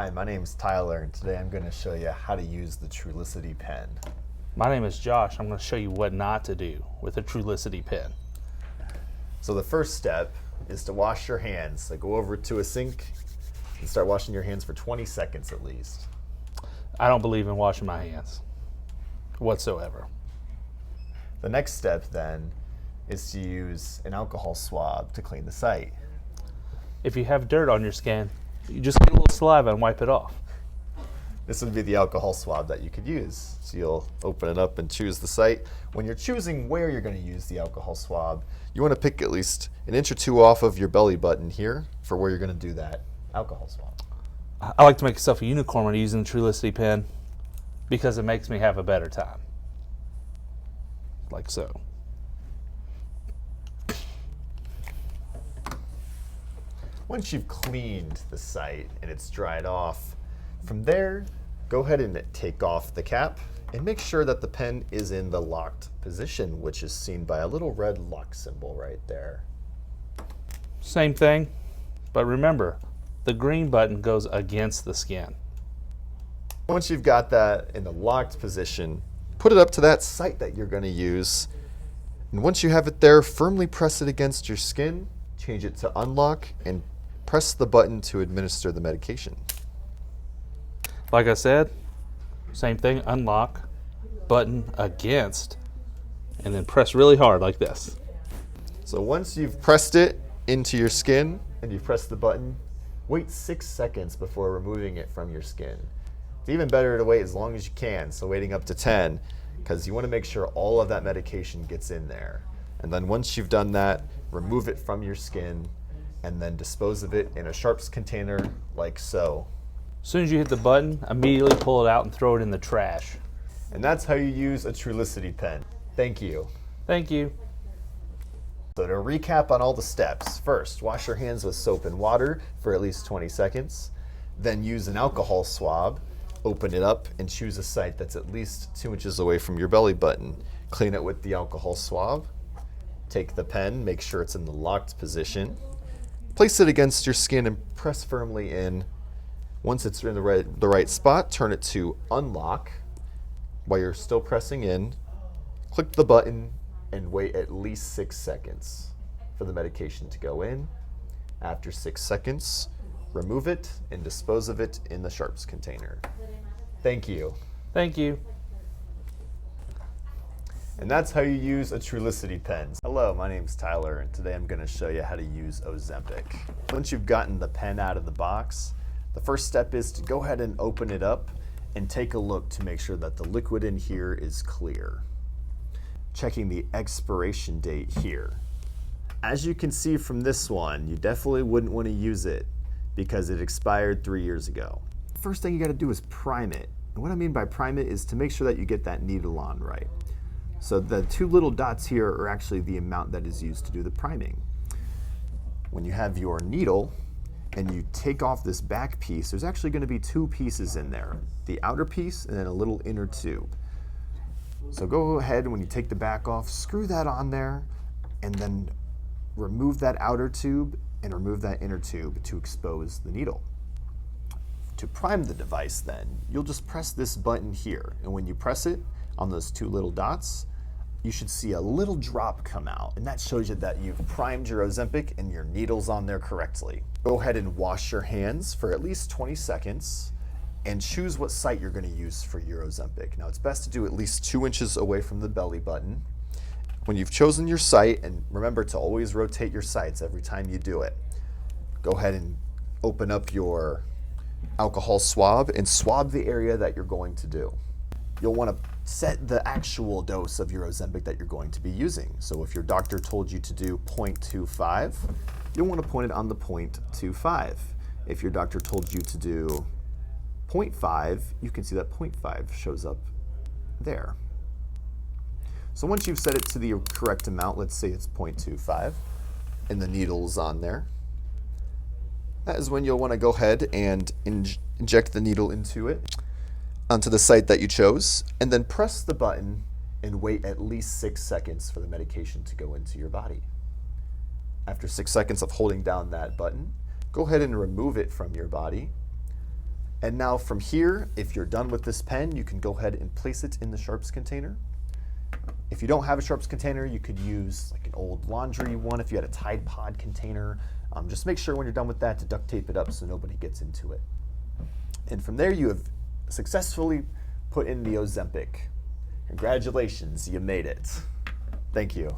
Hi, my name is Tyler, and today I'm going to show you how to use the Trulicity pen. My name is Josh. I'm going to show you what not to do with a Trulicity pen. So the first step is to wash your hands. So go over to a sink and start washing your hands for 20 seconds at least. I don't believe in washing my hands whatsoever. The next step then is to use an alcohol swab to clean the site. If you have dirt on your skin, you just get a little saliva and wipe it off. This would be the alcohol swab that you could use. So you'll open it up and choose the site. When you're choosing where you're going to use the alcohol swab, you want to pick at least an inch or two off of your belly button here for where you're going to do that alcohol swab. I like to make myself a unicorn when using the Trulicity pen because it makes me have a better time. Like so. Once you've cleaned the site and it's dried off, from there, go ahead and take off the cap and make sure that the pen is in the locked position, which is seen by a little red lock symbol right there. Same thing, but remember, the green button goes against the skin. Once you've got that in the locked position, put it up to that site that you're going to use. And once you have it there, firmly press it against your skin, change it to unlock, and press the button to administer the medication. Like I said, same thing, unlock, button against, and then press really hard like this. So once you've pressed it into your skin and you've pressed the button, wait 6 seconds before removing it from your skin. It's even better to wait as long as you can, so waiting up to 10, because you want to make sure all of that medication gets in there. And then once you've done that, remove it from your skin and then dispose of it in a sharps container like so. As soon as you hit the button, immediately pull it out and throw it in the trash. And that's how you use a Trulicity pen. Thank you. Thank you. So to recap on all the steps, first, wash your hands with soap and water for at least 20 seconds. Then use an alcohol swab, open it up, and choose a site that's at least 2 inches away from your belly button. Clean it with the alcohol swab. Take the pen, make sure it's in the locked position. Place it against your skin and press firmly in. Once it's in the right spot, turn it to unlock. While you're still pressing in, click the button and wait at least 6 seconds for the medication to go in. After 6 seconds, remove it and dispose of it in the sharps container. Thank you. Thank you. And that's how you use a Trulicity pen. Hello, my name's Tyler, and today I'm going to show you how to use Ozempic. Once you've gotten the pen out of the box, the first step is to go ahead and open it up and take a look to make sure that the liquid in here is clear. Checking the expiration date here. As you can see from this one, you definitely wouldn't want to use it because it expired 3 years ago. First thing you got to do is prime it. And what I mean by prime it is to make sure that you get that needle on right. So the 2 little dots here are actually the amount that is used to do the priming. When you have your needle and you take off this back piece, there's actually going to be 2 pieces in there. The outer piece and then a little inner tube. So go ahead, when you take the back off, screw that on there and then remove that outer tube and remove that inner tube to expose the needle. To prime the device then, you'll just press this button here, and when you press it on those 2 little dots, you should see a little drop come out, and that shows you that you've primed your Ozempic and your needle's on there correctly. Go ahead and wash your hands for at least 20 seconds and choose what site you're going to use for your Ozempic. Now it's best to do at least 2 inches away from the belly button. When you've chosen your site, and remember to always rotate your sites every time you do it, go ahead and open up your alcohol swab and swab the area that you're going to do. You'll want to set the actual dose of your Ozempic that you're going to be using. So if your doctor told you to do 0.25, you'll want to point it on the 0.25. If your doctor told you to do 0.5, you can see that 0.5 shows up there. So once you've set it to the correct amount, let's say it's 0.25, and the needle's on there, that is when you'll want to go ahead and inject the needle into it, onto the site that you chose, and then press the button and wait at least 6 seconds for the medication to go into your body. After 6 seconds of holding down that button, go ahead and remove it from your body. And now from here, if you're done with this pen, you can go ahead and place it in the sharps container. If you don't have a sharps container, you could use like an old laundry one if you had a Tide Pod container. Just make sure when you're done with that to duct tape it up so nobody gets into it. And from there, you have successfully put in the Ozempic. Congratulations, you made it. Thank you.